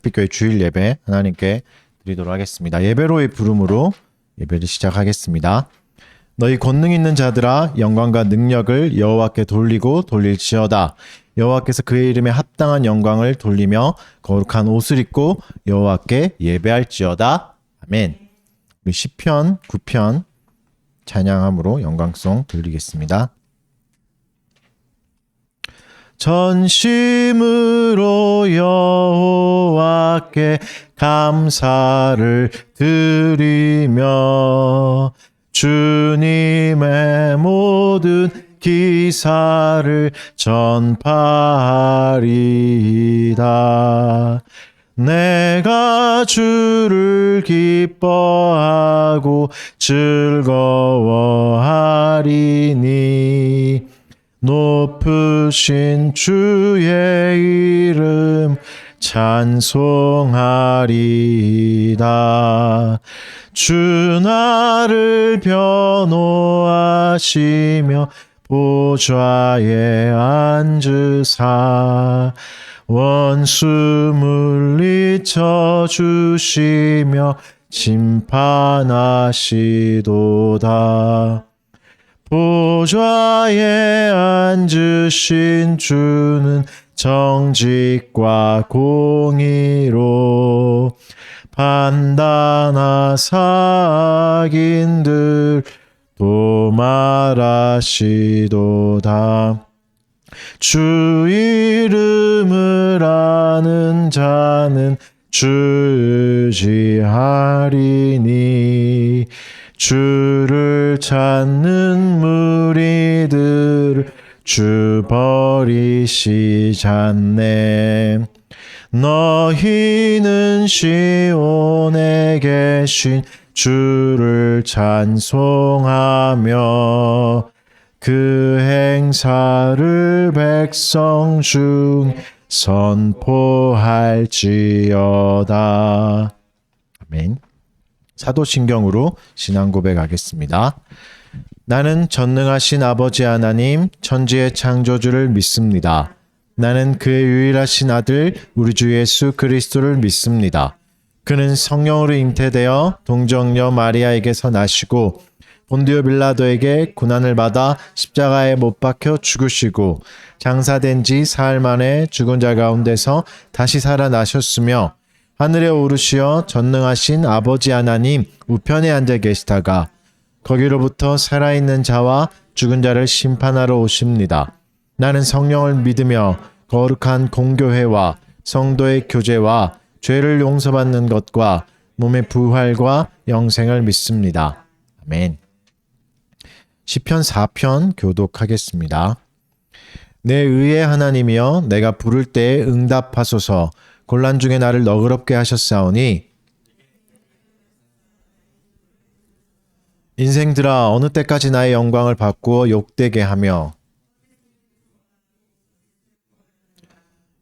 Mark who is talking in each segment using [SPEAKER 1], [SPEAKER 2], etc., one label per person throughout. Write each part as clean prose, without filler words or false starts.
[SPEAKER 1] 햇빛교회 주일 예배 하나님께 드리도록 하겠습니다. 예배로의 부름으로 예배를 시작하겠습니다. 너희 권능 있는 자들아 영광과 능력을 여호와께 돌리고 돌릴지어다. 여호와께서 그의 이름에 합당한 영광을 돌리며 거룩한 옷을 입고 여호와께 예배할지어다. 아멘. 우리 시편 9편 찬양함으로 영광송 드리겠습니다. 전심으로 여호와께 감사를 드리며 주님의 모든 기사를 전파하리이다. 내가 주를 기뻐하고 즐거워하리니 높으신 주의 이름 찬송하리이다. 주 나를 변호하시며 보좌에 앉으사 원수 물리쳐 주시며 심판하시도다. 보좌에 앉으신 주는 정직과 공의로 판단하사 악인들 도말하시도다. 주 이름을 아는 자는 주의하리니 주를 찾는 무리들을 주 버리시지 않네. 너희는 시온에 계신 주를 찬송하며 그 행사를 백성 중 선포할지어다. 아멘. 사도신경으로 신앙 고백하겠습니다. 나는 전능하신 아버지 하나님 천지의 창조주를 믿습니다. 나는 그의 유일하신 아들 우리 주 예수 그리스도를 믿습니다. 그는 성령으로 잉태되어 동정녀 마리아에게서 나시고 본디오 빌라도에게 고난을 받아 십자가에 못 박혀 죽으시고 장사된 지 사흘 만에 죽은 자 가운데서 다시 살아나셨으며 하늘에 오르시어 전능하신 아버지 하나님 우편에 앉아 계시다가 거기로부터 살아있는 자와 죽은 자를 심판하러 오십니다. 나는 성령을 믿으며 거룩한 공교회와 성도의 교제와 죄를 용서받는 것과 몸의 부활과 영생을 믿습니다. 아멘. 시편 4편 교독하겠습니다. 내 의의 하나님이여 내가 부를 때에 응답하소서. 곤란 중에 나를 너그럽게 하셨사오니 인생들아 어느 때까지 나의 영광을 바꾸어 욕되게 하며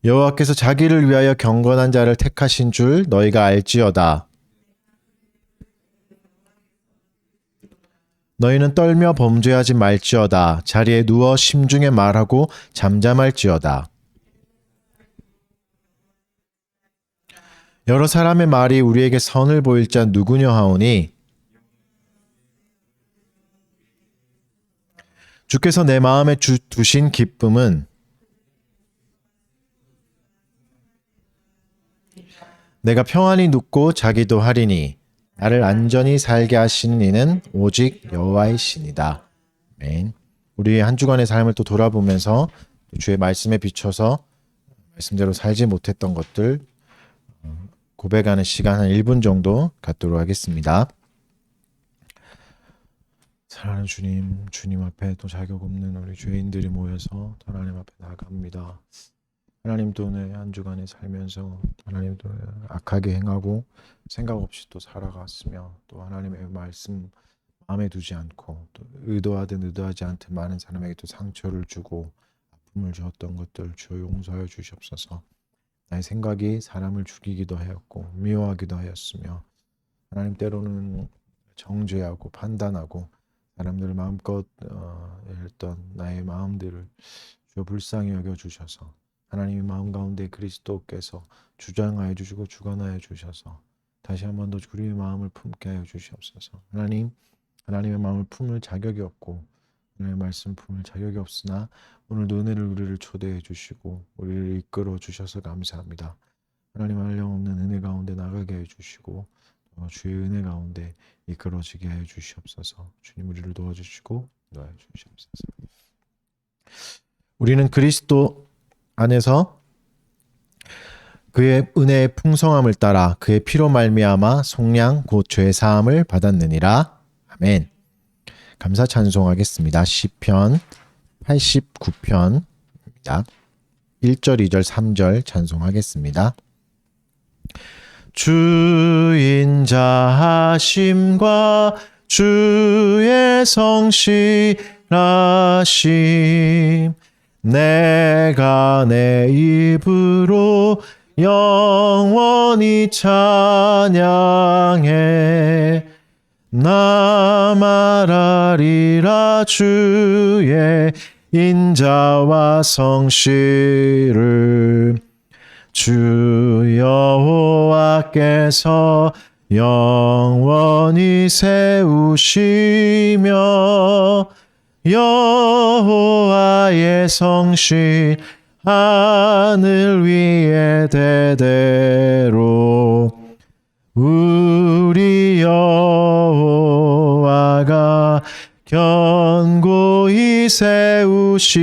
[SPEAKER 1] 여호와께서 자기를 위하여 경건한 자를 택하신 줄 너희가 알지어다. 너희는 떨며 범죄하지 말지어다. 자리에 누워 심중에 말하고 잠잠할지어다. 여러 사람의 말이 우리에게 선을 보일 자 누구냐 하오니 주께서 내 마음에 두신 기쁨은 내가 평안히 눕고 자기도 하리니 나를 안전히 살게 하시는 이는 오직 여호와이시니이다. 아멘. 우리의 한 주간의 삶을 또 돌아보면서 주의 말씀에 비춰서 말씀대로 살지 못했던 것들 고백하는 시간 한 1분 정도 갖도록 하겠습니다. 사랑하는 주님, 주님 앞에 또 자격 없는 우리 죄인들이 모여서 하나님 앞에 나아갑니다. 하나님도 오늘 한 주간에 살면서 하나님도 악하게 행하고 생각 없이 또 살아갔으며 또 하나님의 말씀 마음에 두지 않고 또 의도하든 의도하지 않든 많은 사람에게 또 상처를 주고 아픔을 주었던 것들 주여 용서하여 주시옵소서. 나의 생각이 사람을 죽이기도 하였고 미워하기도 하였으며 하나님 때로는 정죄하고 판단하고 사람들을 마음껏 했던 나의 마음들을 주여 불쌍히 여겨주셔서 하나님의 마음 가운데 그리스도께서 주장하여 주시고 주관하여 주셔서 다시 한 번 더 우리의 마음을 품게 하여 주시옵소서. 하나님의 마음을 품을 자격이 없고 하나님의 말씀 품을 자격이 없으나 오늘도 은혜를 우리를 초대해 주시고 우리를 이끌어 주셔서 감사합니다. 하나님 한량없는 은혜 가운데 나가게 해 주시고 주의 은혜 가운데 이끌어지게 하여 주시옵소서. 주님 우리를 도와주시고 인도하여 주시옵소서. 우리는 그리스도 안에서 그의 은혜의 풍성함을 따라 그의 피로 말미암아 속량 곧 죄 사함을 받았느니라. 아멘. 감사 찬송하겠습니다. 시편 89편입니다. 1절, 2절, 3절 찬송하겠습니다. 주인자하심과 주의 성실하심 내가 내 입으로 영원히 찬양해 나 말하리라 주의 인자와 성실을 주 여호와께서 영원히 세우시며 여호와의 성실 하늘 위에 대대로 우리 여호와가 견고히 세우시리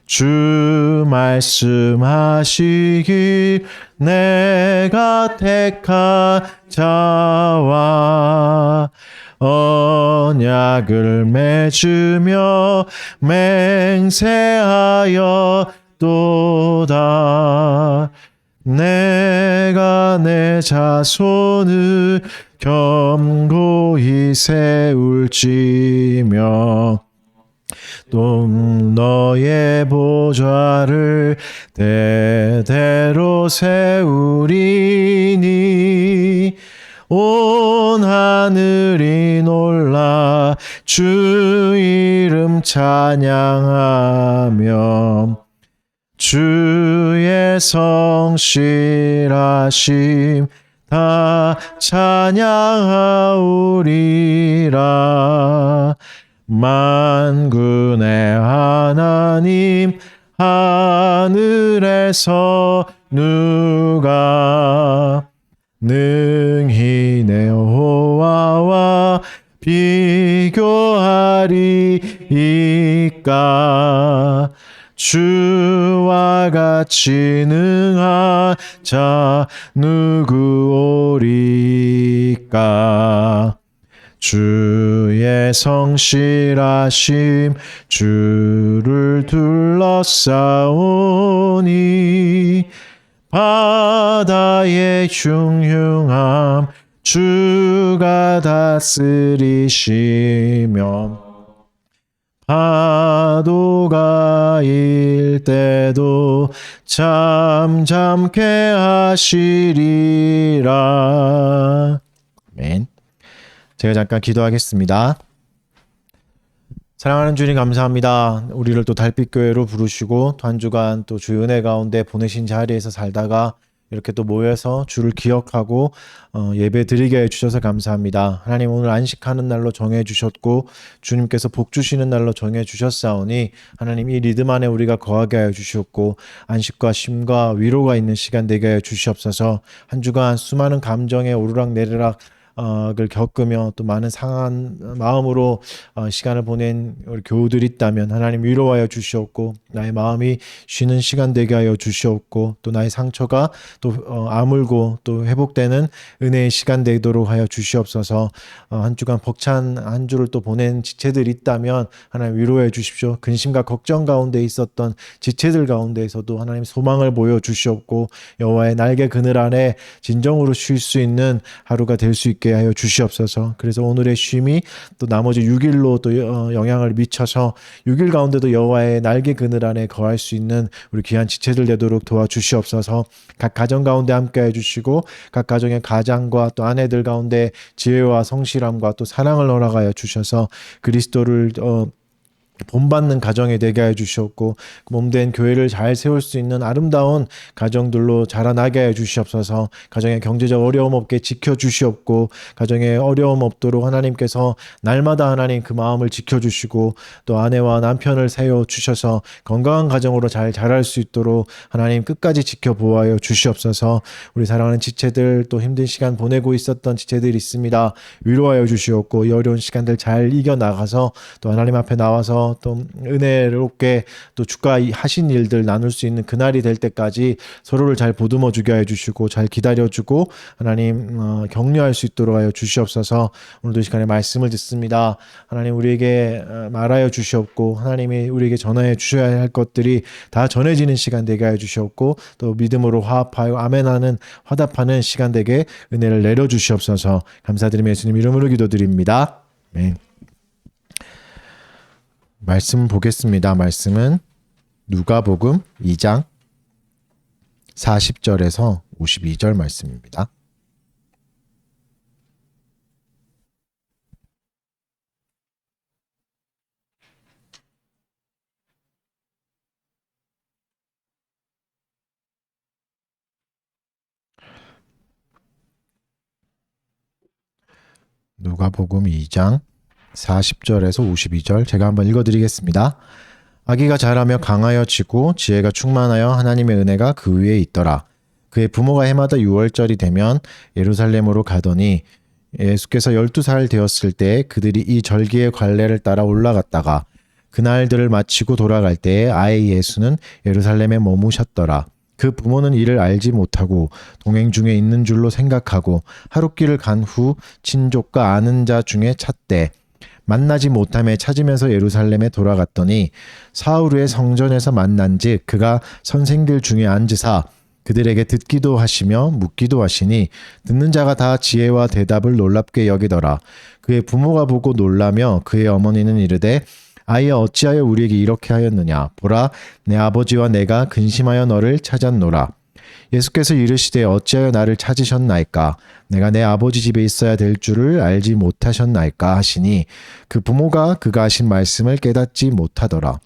[SPEAKER 1] 주 말씀하시길 내가 택한 자와 언약을 맺으며 맹세하여 또다 내가 내 자손을 견고히 세울지며 또 너의 보좌를 대대로 세우리니 온 하늘이 놀라 주 이름 찬양하며 주의 성실하심 다 찬양하오리라 만군의 하나님 하늘에서 누가 능히 내 여호와와 비교하리이까 주와 같이 능한 자 누구오리까 주의 성실하심 주를 둘러싸오니 바다의 흉흉함 주가 다스리시며 파도가 일 때도 잠잠케 하시리라. 아멘. 제가 잠깐 기도하겠습니다. 사랑하는 주님 감사합니다. 우리를 또 달빛교회로 부르시고 또 한 주간 또 주의 은혜 가운데 보내신 자리에서 살다가 이렇게 또 모여서 주를 기억하고 예배 드리게 해주셔서 감사합니다. 하나님 오늘 안식하는 날로 정해주셨고 주님께서 복 주시는 날로 정해주셨사오니 하나님 이 리듬 안에 우리가 거하게 하여 주시옵고 안식과 쉼과 위로가 있는 시간 되게 하여 주시옵소서. 한 주간 수많은 감정의 오르락내리락 을 겪으며 또 많은 상한 마음으로 시간을 보낸 우리 교우들이 있다면 하나님 위로하여 주시옵고 나의 마음이 쉬는 시간 되게 하여 주시옵고 또 나의 상처가 또 아물고 또 회복되는 은혜의 시간 되도록 하여 주시옵소서. 한 주간 벅찬 한 주를 또 보낸 지체들이 있다면 하나님 위로해 주십시오. 근심과 걱정 가운데 있었던 지체들 가운데에서도 하나님 소망을 보여 주시옵고 여호와의 날개 그늘 안에 진정으로 쉴 수 있는 하루가 될 수 있게 하여 주시옵소서. 그래서 오늘의 쉼이 또 나머지 6일로 또 영향을 미쳐서 6일 가운데도 여호와의 날개 그늘 안에 거할 수 있는 우리 귀한 지체들 되도록 도와주시옵소서. 각 가정 가운데 함께 해주시고 각 가정의 가장과 또 아내들 가운데 지혜와 성실함과 또 사랑을 허락하여 주셔서 그리스도를 본받는 가정이 되게 해 주시옵고 몸된 교회를 잘 세울 수 있는 아름다운 가정들로 자라나게 해 주시옵소서. 가정에 경제적 어려움 없게 지켜 주시옵고 가정에 어려움 없도록 하나님께서 날마다 하나님 그 마음을 지켜 주시고 또 아내와 남편을 세워 주셔서 건강한 가정으로 잘 자랄 수 있도록 하나님 끝까지 지켜보아여 주시옵소서. 우리 사랑하는 지체들 또 힘든 시간 보내고 있었던 지체들이 있습니다. 위로하여 주시옵고 이 어려운 시간들 잘 이겨나가서 또 하나님 앞에 나와서 또 은혜롭게 또 주가 하신 일들 나눌 수 있는 그날이 될 때까지 서로를 잘 보듬어 주게 해주시고 잘 기다려주고 하나님 격려할 수 있도록 하여 주시옵소서. 오늘도 이 시간에 말씀을 듣습니다. 하나님 우리에게 말하여 주시옵고 하나님이 우리에게 전하여 주셔야 할 것들이 다 전해지는 시간 되게 하여 주시옵고 또 믿음으로 화합하여 아멘하는 화답하는 시간 되게 은혜를 내려 주시옵소서. 감사드리며 예수님 이름으로 기도드립니다. 아멘. 말씀 보겠습니다. 말씀은 누가복음 2장 40절에서 52절 말씀입니다. 누가복음 2장 40절에서 52절 제가 한번 읽어드리겠습니다. 아기가 자라며 강하여지고 지혜가 충만하여 하나님의 은혜가 그 위에 있더라. 그의 부모가 해마다 6월절이 되면 예루살렘으로 가더니 예수께서 12살 되었을 때 그들이 이 절기의 관례를 따라 올라갔다가 그날들을 마치고 돌아갈 때에 아이 예수는 예루살렘에 머무셨더라. 그 부모는 이를 알지 못하고 동행 중에 있는 줄로 생각하고 하룻길을 간 후 친족과 아는 자 중에 찾되 만나지 못함에 찾으면서 예루살렘에 돌아갔더니 사흘 후에 성전에서 만난즉 그가 선생들 중에 앉으사 그들에게 듣기도 하시며 묻기도 하시니 듣는 자가 다 지혜와 대답을 놀랍게 여기더라. 그의 부모가 보고 놀라며 그의 어머니는 이르되 아이야 어찌하여 우리에게 이렇게 하였느냐. 보라 내 아버지와 내가 근심하여 너를 찾았노라. 예수께서 이르시되 어찌하여 나를 찾으셨나이까. 내가 내 아버지 집에 있어야 될 줄을 알지 못하셨나이까 하시니 그 부모가 그가 하신 말씀을 깨닫지 못하더라.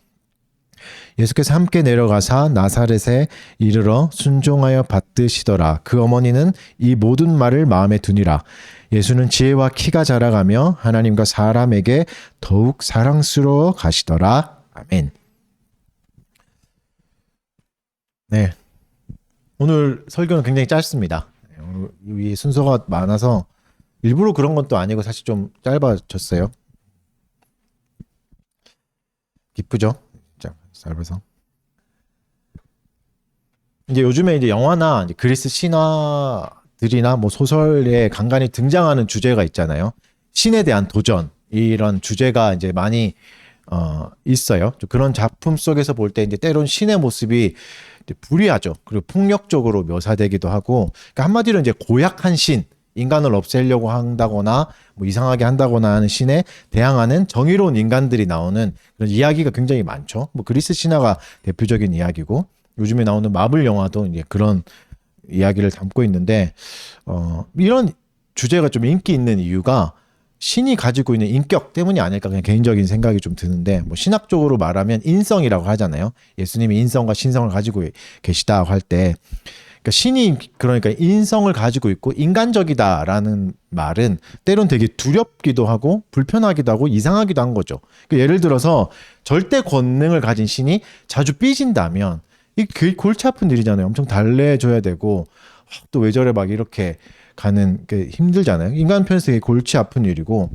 [SPEAKER 1] 예수께서 함께 내려가사 나사렛에 이르러 순종하여 받드시더라. 그 어머니는 이 모든 말을 마음에 두니라. 예수는 지혜와 키가 자라가며 하나님과 사람에게 더욱 사랑스러워 가시더라. 아멘. 네. 오늘 설교는 굉장히 짧습니다. 이 순서가 많아서 일부러 그런 건 또 아니고 사실 좀 짧아졌어요. 기쁘죠? 짧아서. 이제 요즘에 이제 영화나 이제 그리스 신화들이나 뭐 소설에 간간히 등장하는 주제가 있잖아요. 신에 대한 도전 이런 주제가 이제 많이 있어요. 그런 작품 속에서 볼 때 이제 때론 신의 모습이 불의하죠. 그리고 폭력적으로 묘사되기도 하고, 그러니까 한마디로 이제 고약한 신, 인간을 없애려고 한다거나 뭐 이상하게 한다거나 하는 신에 대항하는 정의로운 인간들이 나오는 그런 이야기가 굉장히 많죠. 뭐 그리스 신화가 대표적인 이야기고 요즘에 나오는 마블 영화도 이제 그런 이야기를 담고 있는데 이런 주제가 좀 인기 있는 이유가 신이 가지고 있는 인격 때문이 아닐까 그냥 개인적인 생각이 좀 드는데 뭐 신학적으로 말하면 인성이라고 하잖아요. 예수님이 인성과 신성을 가지고 계시다 할 때 그러니까 신이 그러니까 인성을 가지고 있고 인간적이다라는 말은 때론 되게 두렵기도 하고 불편하기도 하고 이상하기도 한 거죠. 그러니까 예를 들어서 절대 권능을 가진 신이 자주 삐진다면 이 골치 아픈 일이잖아요. 엄청 달래줘야 되고 또 왜 저래 막 이렇게 가는 게 힘들잖아요. 인간 편에서 되게 골치 아픈 일이고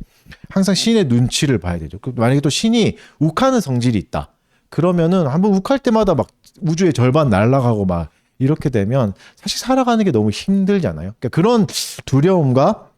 [SPEAKER 1] 항상 신의 눈치를 봐야 되죠. 만약에 또 신이 욱하는 성질이 있다. 그러면은 한번 욱할 때마다 막 우주의 절반 날아가고 막 이렇게 되면 사실 살아가는 게 너무 힘들잖아요. 그러니까 그런 두려움과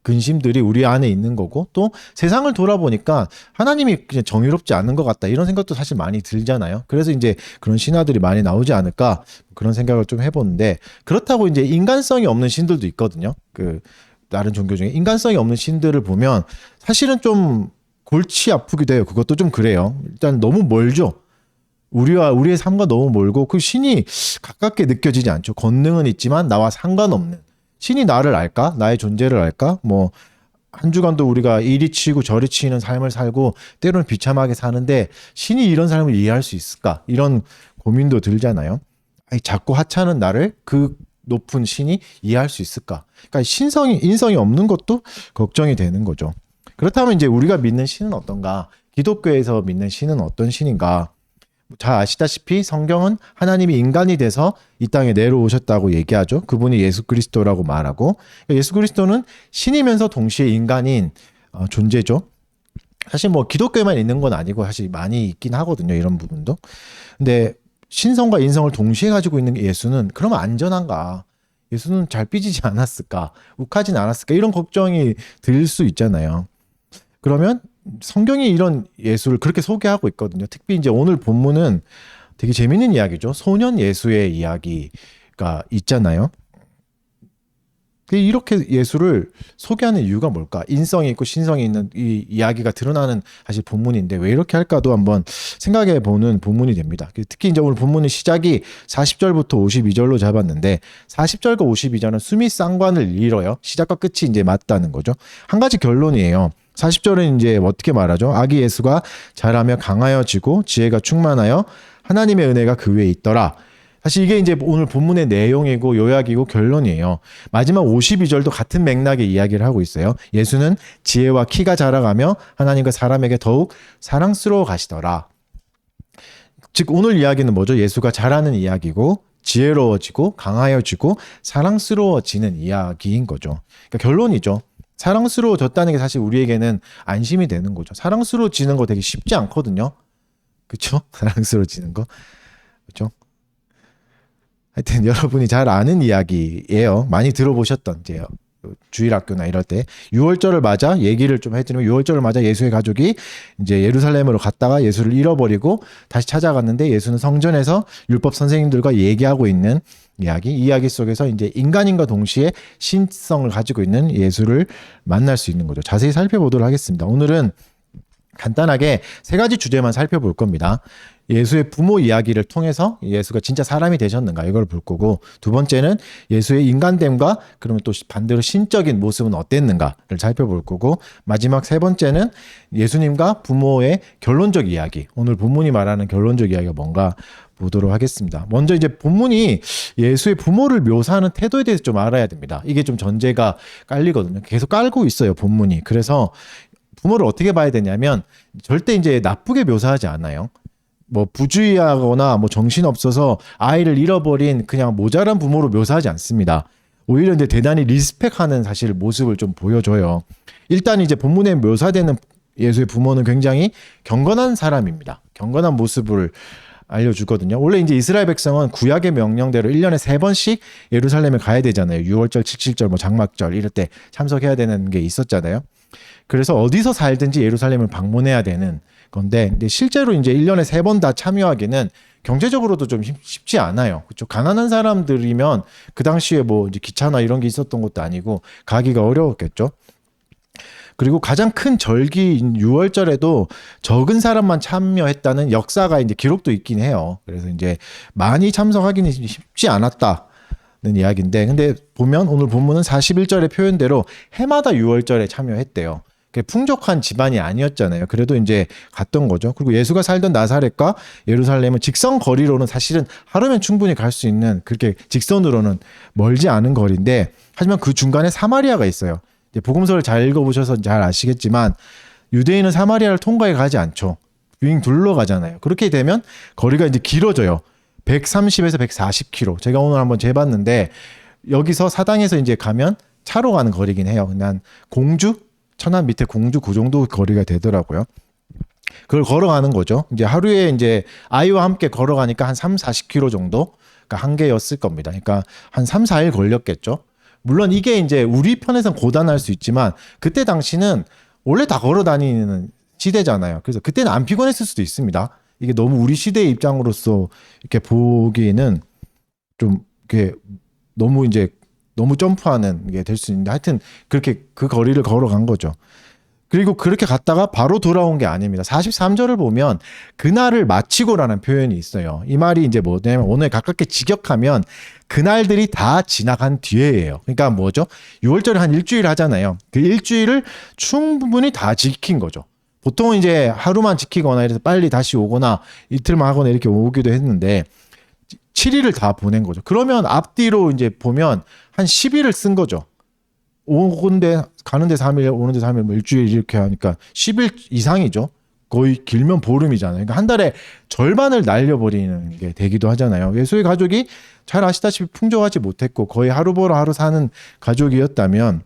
[SPEAKER 1] 근심들이 우리 안에 있는 거고 또 세상을 돌아보니까 하나님이 그냥 정의롭지 않은 것 같다 이런 생각도 사실 많이 들잖아요. 그래서 이제 그런 신화들이 많이 나오지 않을까 그런 생각을 좀 해보는데 그렇다고 이제 인간성이 없는 신들도 있거든요. 그 다른 종교 중에 인간성이 없는 신들을 보면 사실은 좀 골치 아프기도 해요. 그것도 좀 그래요. 일단 너무 멀죠. 우리의 삶과 너무 멀고 그 신이 가깝게 느껴지지 않죠. 권능은 있지만 나와 상관없는. 신이 나를 알까? 나의 존재를 알까? 뭐 한 주간도 우리가 이리 치이고 저리 치이는 삶을 살고 때로는 비참하게 사는데 신이 이런 삶을 이해할 수 있을까? 이런 고민도 들잖아요. 아니, 자꾸 하찮은 나를 그 높은 신이 이해할 수 있을까? 그러니까 인성이 없는 것도 걱정이 되는 거죠. 그렇다면 이제 우리가 믿는 신은 어떤가? 기독교에서 믿는 신은 어떤 신인가? 잘 아시다시피 성경은 하나님이 인간이 돼서 이 땅에 내려오셨다고 얘기하죠. 그분이 예수 그리스도라고 말하고, 예수 그리스도는 신이면서 동시에 인간인 존재죠. 사실 뭐 기독교에만 있는 건 아니고 사실 많이 있긴 하거든요. 이런 부분도. 근데 신성과 인성을 동시에 가지고 있는 예수는 그러면 안전한가? 예수는 잘 삐지지 않았을까? 욱하진 않았을까? 이런 걱정이 들 수 있잖아요. 그러면 성경이 이런 예수를 그렇게 소개하고 있거든요. 특히 이제 오늘 본문은 되게 재밌는 이야기죠. 소년 예수의 이야기가 있잖아요. 이렇게 예수를 소개하는 이유가 뭘까? 인성이 있고 신성이 있는 이 이야기가 드러나는 사실 본문인데 왜 이렇게 할까도 한번 생각해 보는 본문이 됩니다. 특히 이제 오늘 본문의 시작이 40절부터 52절로 잡았는데 40절과 52절은 수미 쌍관을 이뤄요. 시작과 끝이 이제 맞다는 거죠. 한 가지 결론이에요. 40절은 이제 어떻게 말하죠? 아기 예수가 자라며 강하여지고 지혜가 충만하여 하나님의 은혜가 그 위에 있더라. 사실 이게 이제 오늘 본문의 내용이고 요약이고 결론이에요. 마지막 52절도 같은 맥락의 이야기를 하고 있어요. 예수는 지혜와 키가 자라가며 하나님과 사람에게 더욱 사랑스러워 가시더라. 즉 오늘 이야기는 뭐죠? 예수가 자라는 이야기고 지혜로워지고 강하여지고 사랑스러워지는 이야기인 거죠. 그러니까 결론이죠. 사랑스러워졌다는 게 사실 우리에게는 안심이 되는 거죠. 사랑스러워지는 거 되게 쉽지 않거든요. 그렇죠? 사랑스러워지는 거. 그렇죠? 하여튼 여러분이 잘 아는 이야기예요. 많이 들어보셨던 이제 주일학교나 이럴 때 6월절을 맞아 얘기를 좀 해드리면 6월절을 맞아 예수의 가족이 이제 예루살렘으로 갔다가 예수를 잃어버리고 다시 찾아갔는데 예수는 성전에서 율법 선생님들과 얘기하고 있는 이야기, 이 이야기 속에서 이제 인간인과 동시에 신성을 가지고 있는 예수를 만날 수 있는 거죠. 자세히 살펴보도록 하겠습니다. 오늘은 간단하게 세 가지 주제만 살펴볼 겁니다. 예수의 부모 이야기를 통해서 예수가 진짜 사람이 되셨는가 이걸 볼 거고, 두 번째는 예수의 인간됨과 그러면 또 반대로 신적인 모습은 어땠는가를 살펴볼 거고, 마지막 세 번째는 예수님과 부모의 결론적 이야기, 오늘 본문이 말하는 결론적 이야기가 뭔가 보도록 하겠습니다. 먼저 이제 본문이 예수의 부모를 묘사하는 태도에 대해서 좀 알아야 됩니다. 이게 좀 전제가 깔리거든요. 계속 깔고 있어요, 본문이. 그래서 부모를 어떻게 봐야 되냐면 절대 이제 나쁘게 묘사하지 않아요. 뭐 부주의하거나 뭐 정신없어서 아이를 잃어버린 그냥 모자란 부모로 묘사하지 않습니다. 오히려 이제 대단히 리스펙하는 사실 모습을 좀 보여줘요. 일단 이제 본문에 묘사되는 예수의 부모는 굉장히 경건한 사람입니다. 경건한 모습을 알려주거든요. 원래 이제 이스라엘 백성은 구약의 명령대로 1년에 3번씩 예루살렘에 가야 되잖아요. 6월절, 칠칠절, 뭐 장막절 이럴 때 참석해야 되는 게 있었잖아요. 그래서 어디서 살든지 예루살렘을 방문해야 되는 건데, 근데 실제로 이제 1년에 3번 다 참여하기는 경제적으로도 좀 쉽지 않아요. 그렇죠? 가난한 사람들이면 그 당시에 뭐 이제 기차나 이런 게 있었던 것도 아니고 가기가 어려웠겠죠. 그리고 가장 큰 절기인 6월절에도 적은 사람만 참여했다는 역사가 이제 기록도 있긴 해요. 그래서 이제 많이 참석하기는 쉽지 않았다는 이야기인데, 근데 보면 오늘 본문은 41절의 표현대로 해마다 6월절에 참여했대요. 풍족한 집안이 아니었잖아요. 그래도 이제 갔던 거죠. 그리고 예수가 살던 나사렛과 예루살렘은 직선 거리로는 사실은 하루면 충분히 갈 수 있는, 그렇게 직선으로는 멀지 않은 거리인데, 하지만 그 중간에 사마리아가 있어요. 이제 복음서를 잘 읽어보셔서 잘 아시겠지만 유대인은 사마리아를 통과해 가지 않죠. 윙 둘러가잖아요. 그렇게 되면 거리가 이제 길어져요. 130에서 140km. 제가 오늘 한번 재봤는데 여기서 사당에서 이제 가면 차로 가는 거리긴 해요. 그냥 공주, 천안 밑에 공주 그 정도 거리가 되더라고요. 그걸 걸어가는 거죠. 이제 하루에 이제 아이와 함께 걸어가니까 한 3, 40km 정도, 그러니까 한 개였을 겁니다. 그러니까 한 3, 4일 걸렸겠죠. 물론 이게 이제 우리 편에선 고단할 수 있지만 그때 당시는 원래 다 걸어 다니는 시대잖아요. 그래서 그때는 안 피곤했을 수도 있습니다. 이게 너무 우리 시대의 입장으로서 이렇게 보기에는 좀 이렇게 너무 이제 너무 점프하는 게 될 수 있는데, 하여튼 그렇게 그 거리를 걸어간 거죠. 그리고 그렇게 갔다가 바로 돌아온 게 아닙니다. 43절을 보면 그날을 마치고라는 표현이 있어요. 이 말이 이제 뭐냐면 오늘 가깝게 직역하면 그날들이 다 지나간 뒤에예요. 그러니까 뭐죠? 6월절에 한 일주일 하잖아요. 그 일주일을 충분히 다 지킨 거죠. 보통은 이제 하루만 지키거나 이래서 빨리 다시 오거나 이틀만 하거나 이렇게 오기도 했는데 7일을 다 보낸 거죠. 그러면 앞뒤로 이제 보면 한 10일을 쓴 거죠. 오는데 가는데 3일, 오는데 3일, 뭐 일주일 이렇게 하니까 10일 이상이죠. 거의 길면 보름이잖아요. 그러니까 한 달에 절반을 날려버리는 게 되기도 하잖아요. 예수의 가족이 잘 아시다시피 풍족하지 못했고 거의 하루 벌어 하루 사는 가족이었다면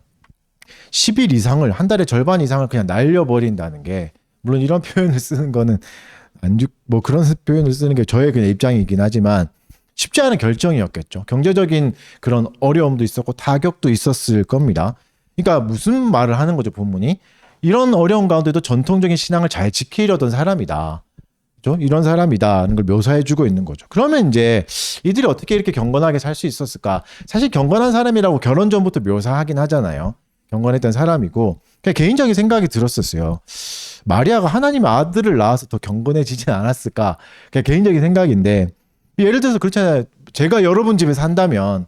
[SPEAKER 1] 10일 이상을 한 달에 절반 이상을 그냥 날려버린다는 게 물론 이런 표현을 쓰는 거는 뭐 그런 표현을 쓰는 게 저의 그냥 입장이긴 하지만 쉽지 않은 결정이었겠죠. 경제적인 그런 어려움도 있었고 타격도 있었을 겁니다. 그러니까 무슨 말을 하는 거죠, 본문이? 이런 어려운 가운데도 전통적인 신앙을 잘 지키려던 사람이다. 그렇죠? 이런 사람이다는 걸 묘사해주고 있는 거죠. 그러면 이제 이들이 어떻게 이렇게 경건하게 살 수 있었을까? 사실 경건한 사람이라고 결혼 전부터 묘사하긴 하잖아요. 경건했던 사람이고 그냥 개인적인 생각이 들었었어요. 마리아가 하나님의 아들을 낳아서 더 경건해지진 않았을까? 그냥 개인적인 생각인데 예를 들어서 그렇잖아요. 제가 여러분 집에 산다면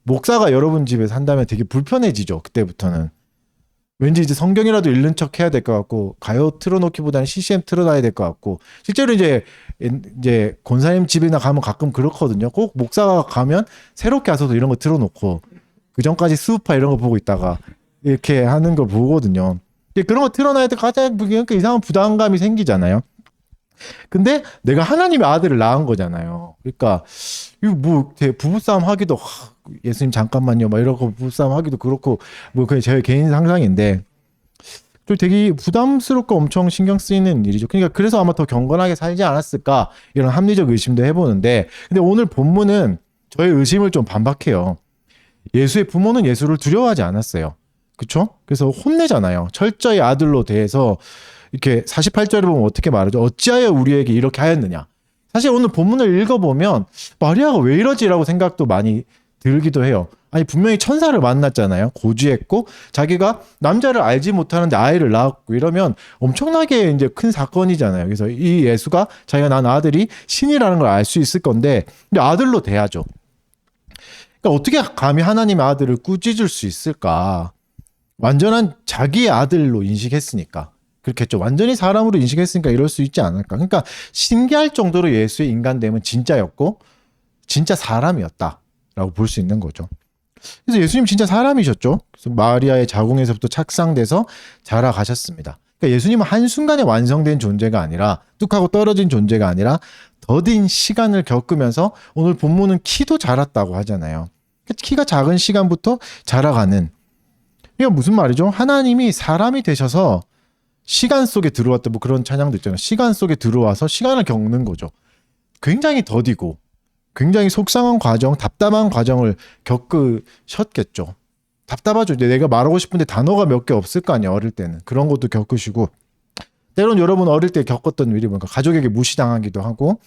[SPEAKER 1] 목사가 여러분 집에 산다면 되게 불편해지죠. 그때부터는. 왠지 이제 성경이라도 읽는 척 해야 될 것 같고 가요 틀어놓기보다는 CCM 틀어놔야 될 것 같고 실제로 이제 권사님 집이나 가면 가끔 그렇거든요. 꼭 목사가 가면 새롭게 와서도 이런 거 틀어놓고 그 전까지 스우파 이런 거 보고 있다가 이렇게 하는 걸 보거든요. 그런 거 틀어놔야 돼 가장 그러니까 이상한 부담감이 생기잖아요. 근데 내가 하나님의 아들을 낳은 거잖아요. 그러니까 이거 뭐 부부싸움 하기도 예수님 잠깐만요 막 이러고 부부싸움 하기도 그렇고 뭐 그냥 제 개인 상상인데 좀 되게 부담스럽고 엄청 신경 쓰이는 일이죠. 그러니까 그래서 아마 더 경건하게 살지 않았을까 이런 합리적 의심도 해보는데 근데 오늘 본문은 저의 의심을 좀 반박해요. 예수의 부모는 예수를 두려워하지 않았어요. 그렇죠? 그래서 혼내잖아요. 철저히 아들로 대해서 이렇게 48절에 보면 어떻게 말하죠? 어찌하여 우리에게 이렇게 하였느냐? 사실 오늘 본문을 읽어보면 마리아가 왜 이러지라고 생각도 많이 들기도 해요. 아니 분명히 천사를 만났잖아요. 고지했고 자기가 남자를 알지 못하는데 아이를 낳았고 이러면 엄청나게 이제 큰 사건이잖아요. 그래서 이 예수가 자기가 낳은 아들이 신이라는 걸 알 수 있을 건데 근데 아들로 대하죠. 그러니까 어떻게 감히 하나님의 아들을 꾸짖을 수 있을까? 완전한 자기의 아들로 인식했으니까. 그렇겠죠. 완전히 사람으로 인식했으니까 이럴 수 있지 않을까. 그러니까 신기할 정도로 예수의 인간됨은 진짜였고 진짜 사람이었다라고 볼 수 있는 거죠. 그래서 예수님 진짜 사람이셨죠. 그래서 마리아의 자궁에서부터 착상돼서 자라가셨습니다. 그러니까 예수님은 한순간에 완성된 존재가 아니라 뚝 하고 떨어진 존재가 아니라 더딘 시간을 겪으면서 오늘 본문은 키도 자랐다고 하잖아요. 키가 작은 시간부터 자라가는 이게 무슨 말이죠? 하나님이 사람이 되셔서 시간 속에 들어왔다 뭐 그런 찬양도 있잖아요. 시간 속에 들어와서 시간을 겪는 거죠. 굉장히 더디고 굉장히 속상한 과정, 답답한 과정을 겪으셨겠죠. 답답하죠. 내가 말하고 싶은데 단어가 몇 개 없을 거 아니에요. 어릴 때는. 그런 것도 겪으시고 때론 여러분 어릴 때 겪었던 일이 뭔가 가족에게 무시당하기도 하고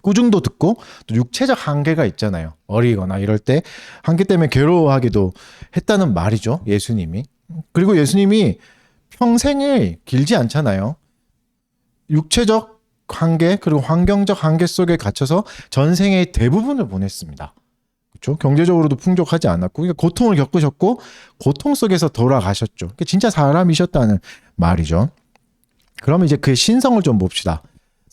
[SPEAKER 1] 꾸중도 듣고 또 육체적 한계가 있잖아요. 어리거나 이럴 때 한계 때문에 괴로워하기도 했다는 말이죠. 예수님이. 그리고 예수님이 평생이 길지 않잖아요. 육체적 한계 그리고 환경적 한계 속에 갇혀서 전생의 대부분을 보냈습니다. 그렇죠? 경제적으로도 풍족하지 않았고 그러니까 고통을 겪으셨고 고통 속에서 돌아가셨죠. 그러니까 진짜 사람이셨다는 말이죠. 그러면 이제 그의 신성을 좀 봅시다.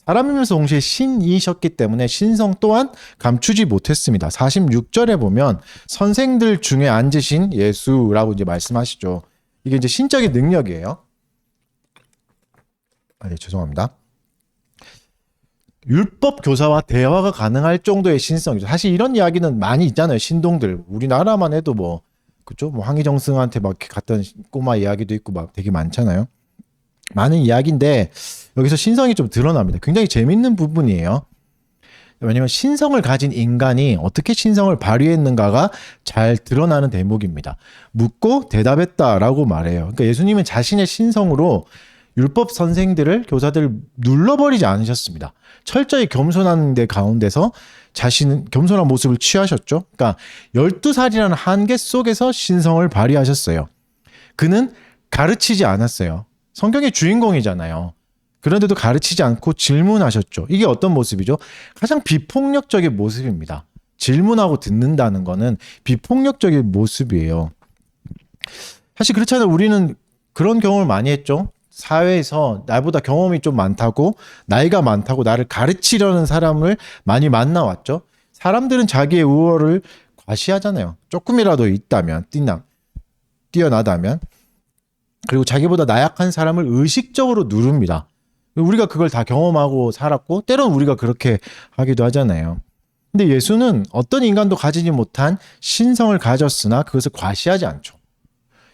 [SPEAKER 1] 사람이면서 동시에 신이셨기 때문에 신성 또한 감추지 못했습니다. 46절에 보면 선생들 중에 앉으신 예수라고 이제 말씀하시죠. 이게 이제 신적인 능력이에요. 네, 죄송합니다. 율법 교사와 대화가 가능할 정도의 신성이죠. 사실 이런 이야기는 많이 있잖아요. 신동들. 우리나라만 해도 뭐, 그죠? 뭐 황희정승한테 막 갔던 꼬마 이야기도 있고 막 되게 많잖아요. 많은 이야기인데 여기서 신성이 좀 드러납니다. 굉장히 재밌는 부분이에요. 왜냐하면 신성을 가진 인간이 어떻게 신성을 발휘했는가가 잘 드러나는 대목입니다. 묻고 대답했다라고 말해요. 그러니까 예수님은 자신의 신성으로 율법 선생들을 교사들을 눌러버리지 않으셨습니다. 철저히 겸손한 데 가운데서 자신은 겸손한 모습을 취하셨죠. 그러니까 12살이라는 한계 속에서 신성을 발휘하셨어요. 그는 가르치지 않았어요. 성경의 주인공이잖아요. 그런데도 가르치지 않고 질문하셨죠. 이게 어떤 모습이죠? 가장 비폭력적인 모습입니다. 질문하고 듣는다는 거는 비폭력적인 모습이에요. 사실 그렇잖아요. 우리는 그런 경험을 많이 했죠. 사회에서 나보다 경험이 좀 많다고, 나이가 많다고 나를 가르치려는 사람을 많이 만나왔죠. 사람들은 자기의 우월을 과시하잖아요. 조금이라도 있다면, 뛰어나다면. 그리고 자기보다 나약한 사람을 의식적으로 누릅니다. 우리가 그걸 다 경험하고 살았고, 때론 우리가 그렇게 하기도 하잖아요. 근데 예수는 어떤 인간도 가지지 못한 신성을 가졌으나 그것을 과시하지 않죠.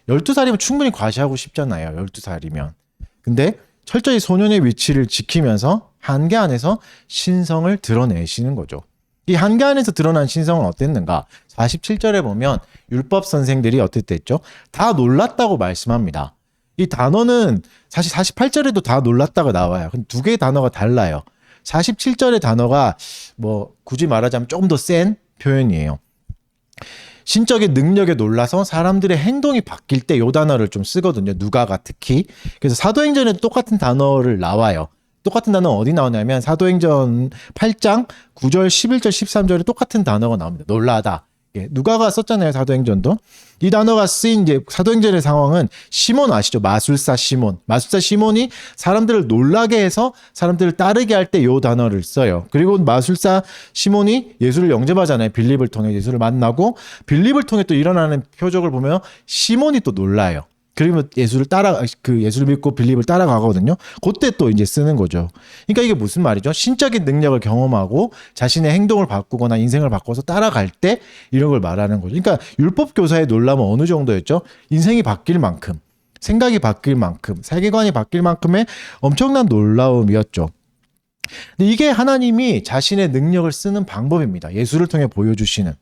[SPEAKER 1] 12살이면 충분히 과시하고 싶잖아요. 12살이면. 근데 철저히 소년의 위치를 지키면서 한계 안에서 신성을 드러내시는 거죠. 이 한계 안에서 드러난 신성은 어땠는가? 47절에 보면 율법 선생들이 어땠댔죠? 다 놀랐다고 말씀합니다. 이 단어는 사실 48절에도 다 놀랐다고 나와요. 근데 두 개의 단어가 달라요. 47절의 단어가 뭐 굳이 말하자면 조금 더 센 표현이에요. 신적인 능력에 놀라서 사람들의 행동이 바뀔 때 이 단어를 좀 쓰거든요. 누가가 특히. 그래서 사도행전에도 똑같은 단어를 나와요. 똑같은 단어는 어디 나오냐면 사도행전 8장 9절, 11절, 13절에 똑같은 단어가 나옵니다. 놀라다. 예, 누가가 썼잖아요. 사도행전도. 이 단어가 쓰인 이제 사도행전의 상황은 시몬 아시죠? 마술사 시몬. 마술사 시몬이 사람들을 놀라게 해서 사람들을 따르게 할 때 이 단어를 써요. 그리고 마술사 시몬이 예수를 영접하잖아요. 빌립을 통해 예수를 만나고 빌립을 통해 또 일어나는 표적을 보면 시몬이 또 놀라요. 그리고 예수를 믿고 빌립을 따라가거든요. 그때 또 이제 쓰는 거죠. 그러니까 이게 무슨 말이죠? 신적인 능력을 경험하고 자신의 행동을 바꾸거나 인생을 바꿔서 따라갈 때 이런 걸 말하는 거죠. 그러니까 율법 교사의 놀람은 어느 정도였죠? 인생이 바뀔 만큼, 생각이 바뀔 만큼, 세계관이 바뀔 만큼의 엄청난 놀라움이었죠. 근데 이게 하나님이 자신의 능력을 쓰는 방법입니다. 예수를 통해 보여주시는.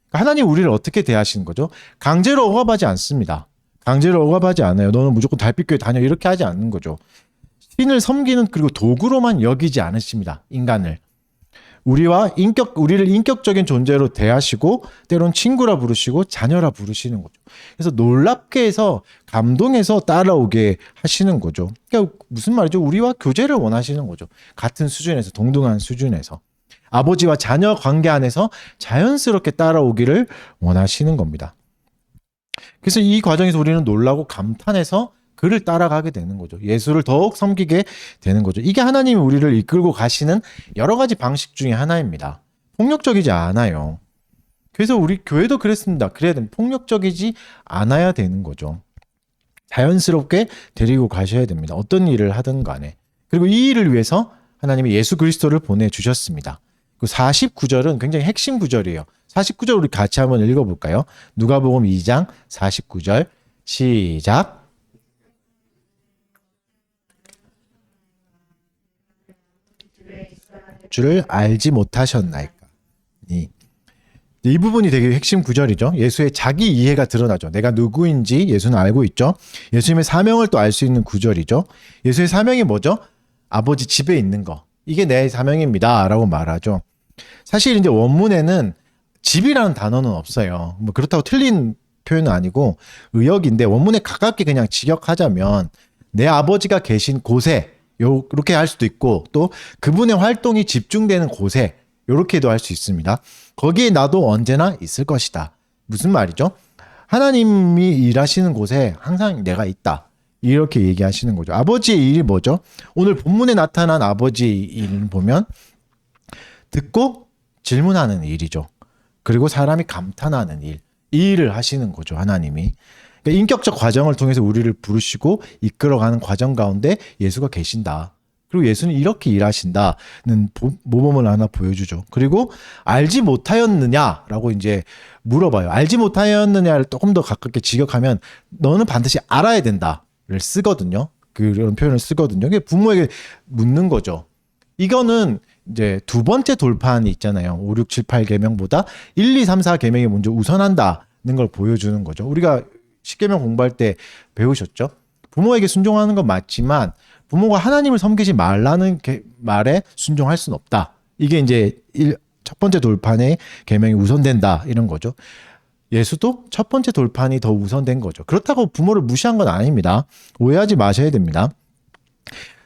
[SPEAKER 1] 그러니까 하나님 우리를 어떻게 대하시는 거죠? 강제로 억압하지 않습니다. 강제로 억압하지 않아요. 너는 무조건 달빛교회 다녀 이렇게 하지 않는 거죠. 신을 섬기는 그리고 도구로만 여기지 않으십니다. 인간을. 우리를 인격적인 존재로 대하시고 때론 친구라 부르시고 자녀라 부르시는 거죠. 그래서 놀랍게 해서 감동해서 따라오게 하시는 거죠. 그러니까 무슨 말이죠? 우리와 교제를 원하시는 거죠. 같은 수준에서 동등한 수준에서. 아버지와 자녀 관계 안에서 자연스럽게 따라오기를 원하시는 겁니다. 그래서 이 과정에서 우리는 놀라고 감탄해서 그를 따라가게 되는 거죠. 예수를 더욱 섬기게 되는 거죠. 이게 하나님이 우리를 이끌고 가시는 여러 가지 방식 중에 하나입니다. 폭력적이지 않아요. 그래서 우리 교회도 그랬습니다. 그래야 되는 폭력적이지 않아야 되는 거죠. 자연스럽게 데리고 가셔야 됩니다. 어떤 일을 하든 간에. 그리고 이 일을 위해서 하나님이 예수 그리스도를 보내주셨습니다. 그 49절은 굉장히 핵심 구절이에요. 49절 우리 같이 한번 읽어볼까요? 누가복음 2장 49절 시작. 주를 알지 못하셨나이까. 이 부분이 되게 핵심 구절이죠. 예수의 자기 이해가 드러나죠. 내가 누구인지 예수는 알고 있죠. 예수님의 사명을 또 알 수 있는 구절이죠. 예수의 사명이 뭐죠? 아버지 집에 있는 거. 이게 내 사명입니다. 라고 말하죠. 사실 이제 원문에는 집이라는 단어는 없어요. 뭐 그렇다고 틀린 표현은 아니고 의역인데 원문에 가깝게 그냥 직역하자면 내 아버지가 계신 곳에 이렇게 할 수도 있고 또 그분의 활동이 집중되는 곳에 이렇게도 할 수 있습니다. 거기에 나도 언제나 있을 것이다. 무슨 말이죠? 하나님이 일하시는 곳에 항상 내가 있다. 이렇게 얘기하시는 거죠. 아버지의 일이 뭐죠? 오늘 본문에 나타난 아버지의 일을 보면 듣고 질문하는 일이죠. 그리고 사람이 감탄하는 일, 이 일을 하시는 거죠. 하나님이. 그러니까 인격적 과정을 통해서 우리를 부르시고 이끌어가는 과정 가운데 예수가 계신다. 그리고 예수는 이렇게 일하신다는 모범을 하나 보여주죠. 그리고 알지 못하였느냐라고 이제 물어봐요. 알지 못하였느냐를 조금 더 가깝게 직역하면 너는 반드시 알아야 된다를 쓰거든요. 그런 표현을 쓰거든요. 이게 부모에게 묻는 거죠. 이거는 이제 두 번째 돌판이 있잖아요. 5, 6, 7, 8 계명보다 1, 2, 3, 4 계명이 먼저 우선한다는 걸 보여주는 거죠. 우리가 10계명 공부할 때 배우셨죠? 부모에게 순종하는 건 맞지만 부모가 하나님을 섬기지 말라는 말에 순종할 수는 없다. 이게 이제 첫 번째 돌판의 계명이 우선된다 이런 거죠. 예수도 첫 번째 돌판이 더 우선된 거죠. 그렇다고 부모를 무시한 건 아닙니다. 오해하지 마셔야 됩니다.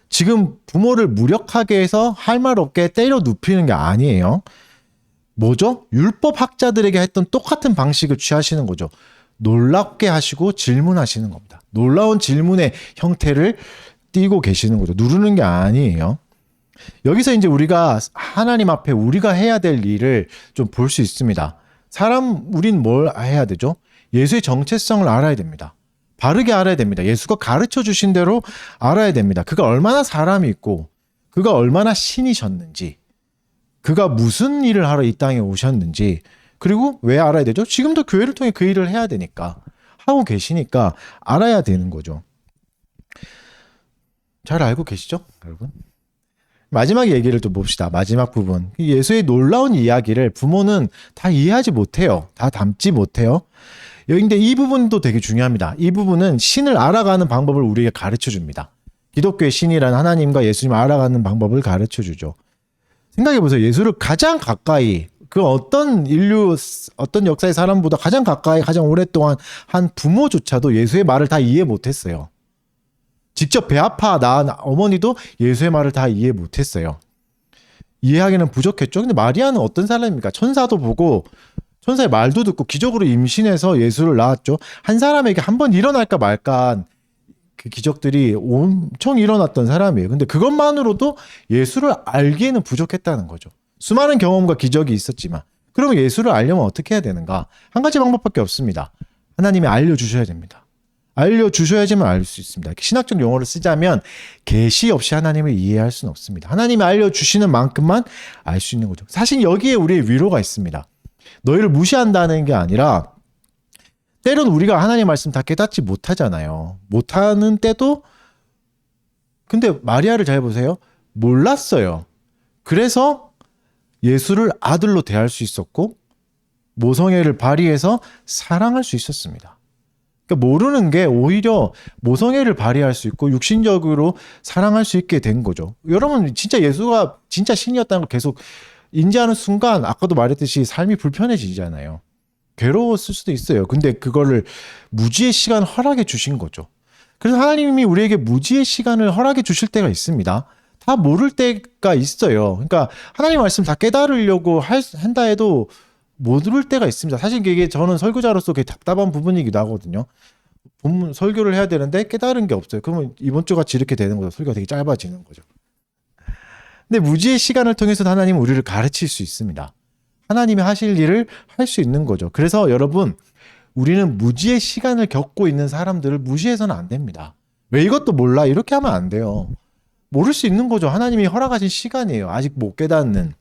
[SPEAKER 1] 지금 부모를 무력하게 해서 할 말 없게 때려 눕히는 게 아니에요. 뭐죠? 율법 학자들에게 했던 똑같은 방식을 취하시는 거죠. 놀랍게 하시고 질문하시는 겁니다. 놀라운 질문의 형태를 띄고 계시는 거죠. 누르는 게 아니에요. 여기서 이제 우리가 하나님 앞에 우리가 해야 될 일을 좀 볼 수 있습니다. 우린 뭘 해야 되죠? 예수의 정체성을 알아야 됩니다. 바르게 알아야 됩니다. 예수가 가르쳐 주신 대로 알아야 됩니다. 그가 얼마나 사람이 있고 그가 얼마나 신이셨는지 그가 무슨 일을 하러 이 땅에 오셨는지 그리고 왜 알아야 되죠? 지금도 교회를 통해 그 일을 해야 되니까 하고 계시니까 알아야 되는 거죠. 잘 알고 계시죠? 여러분? 마지막 얘기를 좀 봅시다. 마지막 부분. 예수의 놀라운 이야기를 부모는 다 이해하지 못해요. 다 담지 못해요. 근데 이 부분도 되게 중요합니다. 이 부분은 신을 알아가는 방법을 우리에게 가르쳐 줍니다. 기독교의 신이란 하나님과 예수님을 알아가는 방법을 가르쳐 주죠. 생각해 보세요. 예수를 가장 가까이 그 어떤 역사의 사람보다 가장 가까이 가장 오랫동안 한 부모조차도 예수의 말을 다 이해 못했어요. 직접 배 아파 낳은 어머니도 예수의 말을 다 이해 못했어요. 이해하기는 부족했죠. 근데 마리아는 어떤 사람입니까? 천사도 보고 천사의 말도 듣고 기적으로 임신해서 예수를 낳았죠. 한 사람에게 한 번 일어날까 말까 그 기적들이 엄청 일어났던 사람이에요. 근데 그것만으로도 예수를 알기에는 부족했다는 거죠. 수많은 경험과 기적이 있었지만 그러면 예수를 알려면 어떻게 해야 되는가? 한 가지 방법밖에 없습니다. 하나님이 알려주셔야 됩니다. 알려주셔야지만 알 수 있습니다. 신학적 용어를 쓰자면 계시 없이 하나님을 이해할 수는 없습니다. 하나님이 알려주시는 만큼만 알 수 있는 거죠. 사실 여기에 우리의 위로가 있습니다. 너희를 무시한다는 게 아니라 때론 우리가 하나님의 말씀 다 깨닫지 못하잖아요. 못하는 때도 근데 마리아를 잘 보세요. 몰랐어요. 그래서 예수를 아들로 대할 수 있었고 모성애를 발휘해서 사랑할 수 있었습니다. 그러니까 모르는 게 오히려 모성애를 발휘할 수 있고 육신적으로 사랑할 수 있게 된 거죠. 여러분 진짜 예수가 진짜 신이었다는 걸 계속 인지하는 순간 아까도 말했듯이 삶이 불편해지잖아요. 괴로웠을 수도 있어요. 근데 그거를 무지의 시간 허락해 주신 거죠. 그래서 하나님이 우리에게 무지의 시간을 허락해 주실 때가 있습니다. 다 모를 때가 있어요. 그러니까 하나님 말씀 다 깨달으려고 한다 해도 모를 때가 있습니다. 사실 이게 저는 설교자로서 되게 답답한 부분이기도 하거든요. 본문 설교를 해야 되는데 깨달은 게 없어요. 그러면 이번 주 같이 이렇게 되는 거죠. 설교가 되게 짧아지는 거죠. 근데 무지의 시간을 통해서 하나님은 우리를 가르칠 수 있습니다. 하나님이 하실 일을 할 수 있는 거죠. 그래서 여러분 우리는 무지의 시간을 겪고 있는 사람들을 무시해서는 안 됩니다. 왜 이것도 몰라? 이렇게 하면 안 돼요. 모를 수 있는 거죠. 하나님이 허락하신 시간이에요. 아직 못 깨닫는.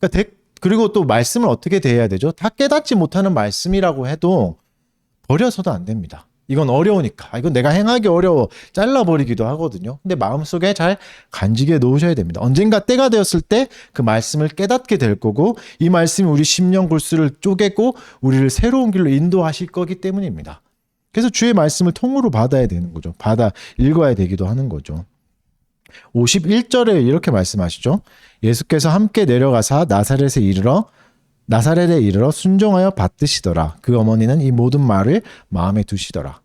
[SPEAKER 1] 그러니까 그리고 또 말씀을 어떻게 대해야 되죠? 다 깨닫지 못하는 말씀이라고 해도 버려서도 안 됩니다. 이건 어려우니까. 이건 내가 행하기 어려워. 잘라버리기도 하거든요. 근데 마음속에 잘 간직해 놓으셔야 됩니다. 언젠가 때가 되었을 때 그 말씀을 깨닫게 될 거고 이 말씀이 우리 심령 골수를 쪼개고 우리를 새로운 길로 인도하실 거기 때문입니다. 그래서 주의 말씀을 통으로 받아야 되는 거죠. 받아 읽어야 되기도 하는 거죠. 51절에 이렇게 말씀하시죠. 예수께서 함께 내려가사 나사렛에 이르러 순종하여 받드시더라. 그 어머니는 이 모든 말을 마음에 두시더라.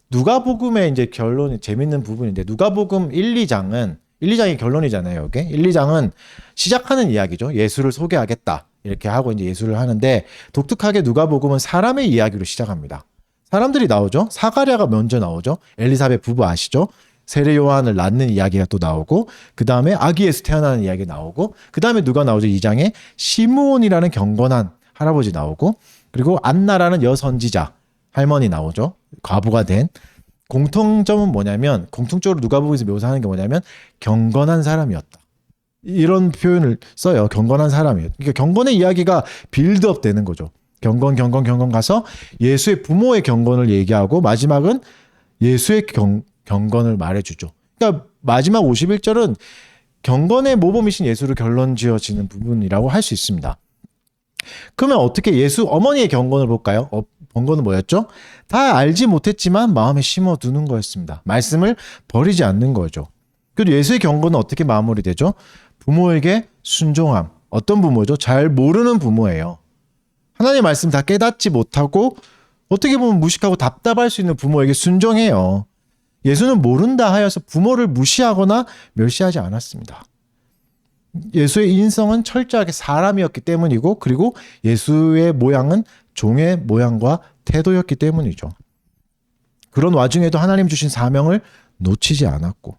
[SPEAKER 1] 누가복음의 이제 결론이 재밌는 부분인데 누가복음 1, 2장이 결론이잖아요. 이게 1, 2장은 시작하는 이야기죠. 예수를 소개하겠다. 이렇게 하고 이제 예수를 하는데 독특하게 누가복음은 사람의 이야기로 시작합니다. 사람들이 나오죠. 사가랴가 먼저 나오죠. 엘리사벳 부부 아시죠? 세례 요한을 낳는 이야기가 또 나오고 그 다음에 아기 예수 태어나는 이야기 나오고 그 다음에 누가 나오죠? 2장에 시므온이라는 경건한 할아버지 나오고 그리고 안나라는 여선지자 할머니 나오죠. 과부가 된. 공통점은 뭐냐면 공통적으로 누가복음에서 묘사하는 게 뭐냐면 경건한 사람이었다. 이런 표현을 써요. 경건한 사람이에요. 그러니까 경건의 이야기가 빌드업 되는 거죠. 경건 가서 예수의 부모의 경건을 얘기하고 마지막은 예수의 경건을 말해주죠. 그러니까 마지막 51절은 경건의 모범이신 예수를 결론 지어지는 부분이라고 할 수 있습니다. 그러면 어떻게 예수 어머니의 경건을 볼까요? 경건은 뭐였죠? 다 알지 못했지만 마음에 심어두는 거였습니다. 말씀을 버리지 않는 거죠. 그리고 예수의 경건은 어떻게 마무리되죠? 부모에게 순종함. 어떤 부모죠? 잘 모르는 부모예요. 하나님의 말씀 다 깨닫지 못하고 어떻게 보면 무식하고 답답할 수 있는 부모에게 순종해요. 예수는 모른다 하여서 부모를 무시하거나 멸시하지 않았습니다. 예수의 인성은 철저하게 사람이었기 때문이고, 그리고 예수의 모양은 종의 모양과 태도였기 때문이죠. 그런 와중에도 하나님 주신 사명을 놓치지 않았고,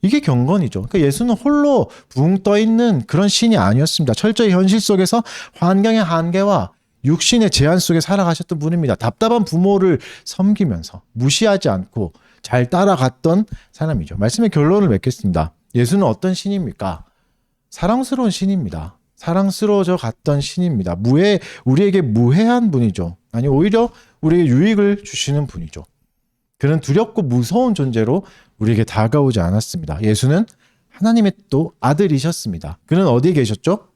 [SPEAKER 1] 이게 경건이죠. 그러니까 예수는 홀로 붕 떠 있는 그런 신이 아니었습니다. 철저히 현실 속에서 환경의 한계와 육신의 제한 속에 살아가셨던 분입니다. 답답한 부모를 섬기면서 무시하지 않고 잘 따라갔던 사람이죠. 말씀의 결론을 맺겠습니다. 예수는 어떤 신입니까? 사랑스러운 신입니다. 사랑스러워져 갔던 신입니다. 우리에게 무해한 분이죠. 아니, 오히려 우리에게 유익을 주시는 분이죠. 그는 두렵고 무서운 존재로 우리에게 다가오지 않았습니다. 예수는 하나님의 또 아들이셨습니다. 그는 어디에 계셨죠?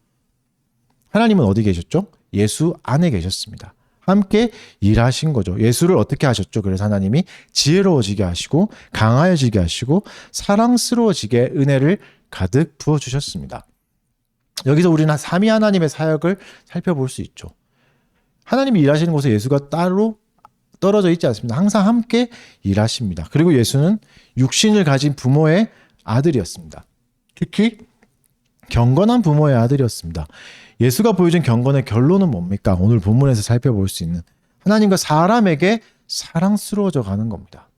[SPEAKER 1] 하나님은 어디 계셨죠? 예수 안에 계셨습니다. 함께 일하신 거죠. 예수를 어떻게 하셨죠? 그래서 하나님이 지혜로워지게 하시고 강하여지게 하시고 사랑스러워지게 은혜를 가득 부어주셨습니다. 여기서 우리는 삼위 하나님의 사역을 살펴볼 수 있죠. 하나님이 일하시는 곳에 예수가 따로 떨어져 있지 않습니다. 항상 함께 일하십니다. 그리고 예수는 육신을 가진 부모의 아들이었습니다. 특히 경건한 부모의 아들이었습니다. 예수가 보여준 경건의 결론은 뭡니까? 오늘 본문에서 살펴볼 수 있는 하나님과 사람에게 사랑스러워져 가는 겁니다.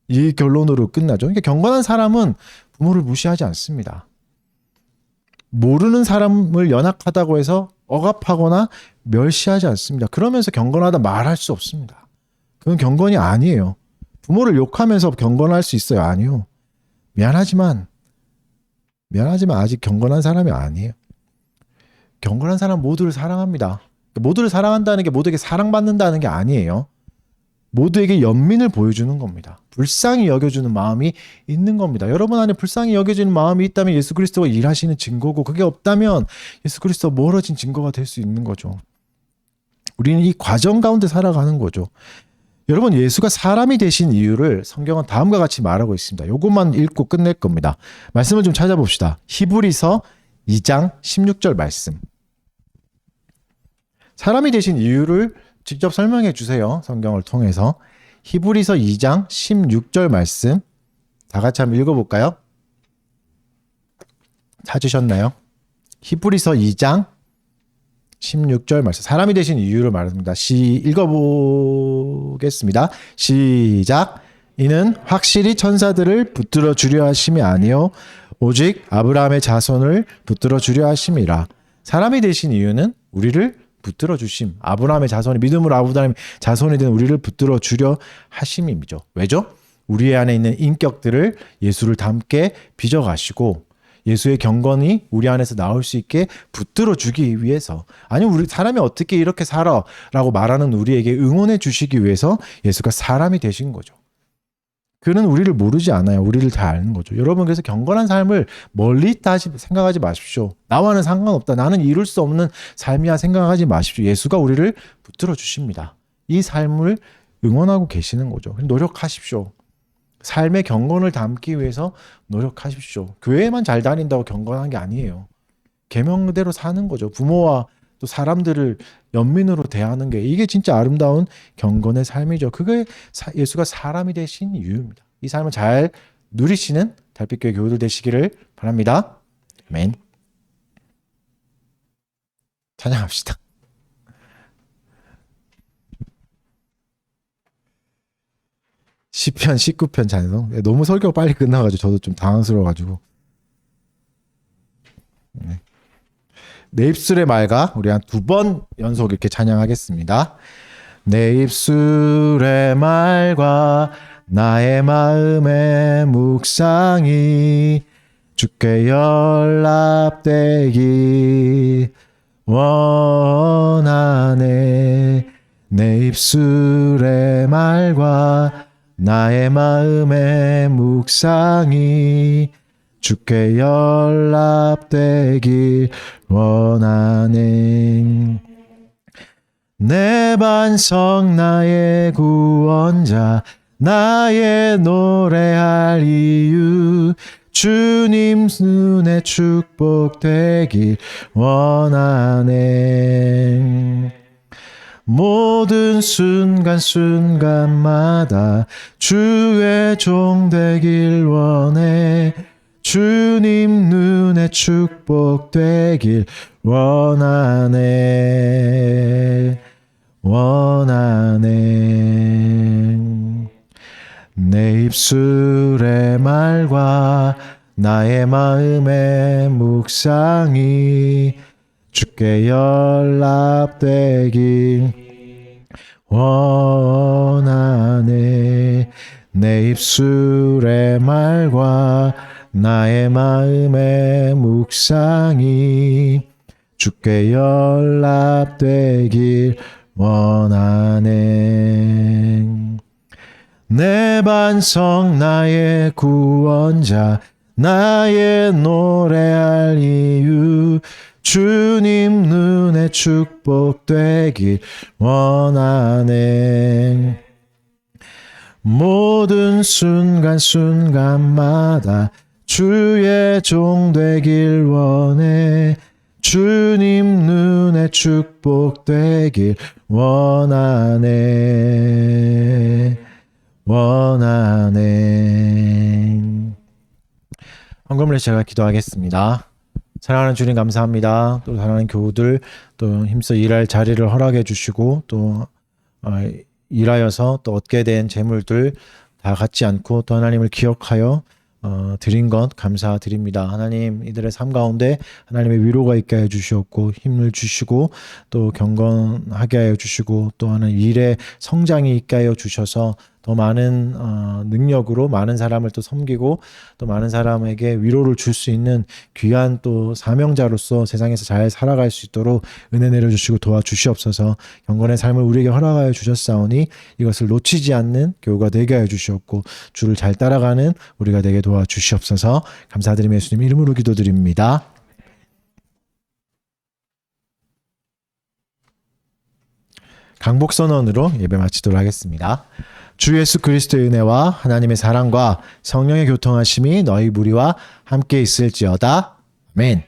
[SPEAKER 1] 이 결론으로 끝나죠. 그러니까 경건한 사람은 부모를 무시하지 않습니다. 모르는 사람을 연약하다고 해서 억압하거나 멸시하지 않습니다. 그러면서 경건하다 말할 수 없습니다. 그건 경건이 아니에요. 부모를 욕하면서 경건할 수 있어요? 아니요. 미안하지만 아직 경건한 사람이 아니에요. 경건한 사람 모두를 사랑합니다. 모두를 사랑한다는 게 모두에게 사랑받는다는 게 아니에요. 모두에게 연민을 보여주는 겁니다. 불쌍히 여겨주는 마음이 있는 겁니다. 여러분 안에 불쌍히 여겨주는 마음이 있다면 예수 그리스도가 일하시는 증거고, 그게 없다면 예수 그리스도와 멀어진 증거가 될 수 있는 거죠. 우리는 이 과정 가운데 살아가는 거죠. 여러분, 예수가 사람이 되신 이유를 성경은 다음과 같이 말하고 있습니다. 이것만 읽고 끝낼 겁니다. 말씀을 좀 찾아봅시다. 히브리서 2장 16절 말씀. 사람이 되신 이유를 직접 설명해 주세요. 성경을 통해서. 히브리서 2장 16절 말씀. 다 같이 한번 읽어볼까요? 찾으셨나요? 히브리서 2장 16절 말씀. 사람이 되신 이유를 말합니다. 읽어보겠습니다. 시작. 이는 확실히 천사들을 붙들어 주려 하심이 아니요 오직 아브라함의 자손을 붙들어 주려 하심이라. 사람이 되신 이유는 우리를 붙들어 주심. 아브라함의 자손이, 믿음으로 아브라함의 자손이 된 우리를 붙들어 주려 하심이죠. 왜죠? 우리 안에 있는 인격들을 예수를 닮게 빚어가시고 예수의 경건이 우리 안에서 나올 수 있게 붙들어 주기 위해서, 아니 우리 사람이 어떻게 이렇게 살아라고 말하는 우리에게 응원해 주시기 위해서 예수가 사람이 되신 거죠. 그는 우리를 모르지 않아요. 우리를 다 아는 거죠. 여러분, 그래서 경건한 삶을 멀리 있다 생각하지 마십시오. 나와는 상관없다, 나는 이룰 수 없는 삶이야 생각하지 마십시오. 예수가 우리를 붙들어 주십니다. 이 삶을 응원하고 계시는 거죠. 노력하십시오. 삶의 경건을 담기 위해서 노력하십시오. 교회만 잘 다닌다고 경건한 게 아니에요. 계명대로 사는 거죠. 부모와 또 사람들을 연민으로 대하는 게, 이게 진짜 아름다운 경건의 삶이죠. 그게 예수가 사람이 되신 이유입니다. 이 삶을 잘 누리시는 달빛교회 교우들 되시기를 바랍니다. 아멘. 찬양합시다. 시편 19편 찬송. 너무 설교가 빨리 끝나가지고 저도 좀 당황스러워가지고. 네. 내 입술의 말과 우리 한 2번 연속 이렇게 찬양하겠습니다. 내 입술의 말과 나의 마음의 묵상이 주께 연락되기 원하네. 내 입술의 말과 나의 마음의 묵상이 주께 연락되길 원하네. 내 반석 나의 구원자 나의 노래할 이유 주님 눈에 축복되길 원하네. 모든 순간순간마다 주의 종 되길 원해. 주님 눈에 축복되길 원하네. 내 입술의 말과 나의 마음의 묵상이 주께 연락되길 원하네. 내 입술의 말과 나의 마음의 묵상이 주께 연락되길 원하네. 내 반석 나의 구원자 나의 노래할 이유 주님 눈에 축복되길 원하네. 모든 순간순간마다 주의 종 되길 원해. 주님 눈에 축복되길 원하네. 헌금을 제가 기도하겠습니다. 사랑하는 주님 감사합니다. 또 사랑하는 교우들 또 힘써 일할 자리를 허락해 주시고 또 일하여서 또 얻게 된 재물들 다 갖지 않고 또 하나님을 기억하여 드린 것 감사드립니다. 하나님 이들의 삶 가운데 하나님의 위로가 있게 해 주시옵고 힘을 주시고 또 경건하게 하여 주시고 또 하는 일에 성장이 있게 하여 주셔서 더 많은 능력으로 많은 사람을 또 섬기고 또 많은 사람에게 위로를 줄 수 있는 귀한 또 사명자로서 세상에서 잘 살아갈 수 있도록 은혜 내려주시고 도와주시옵소서. 경건의 삶을 우리에게 허락하여 주셨사오니 이것을 놓치지 않는 교우가 되게 하여 주시옵고 주를 잘 따라가는 우리가 되게 도와주시옵소서. 감사드리며 예수님 이름으로 기도드립니다. 강복선언으로 예배 마치도록 하겠습니다. 주 예수 그리스도의 은혜와 하나님의 사랑과 성령의 교통하심이 너희 무리와 함께 있을지어다. 아멘.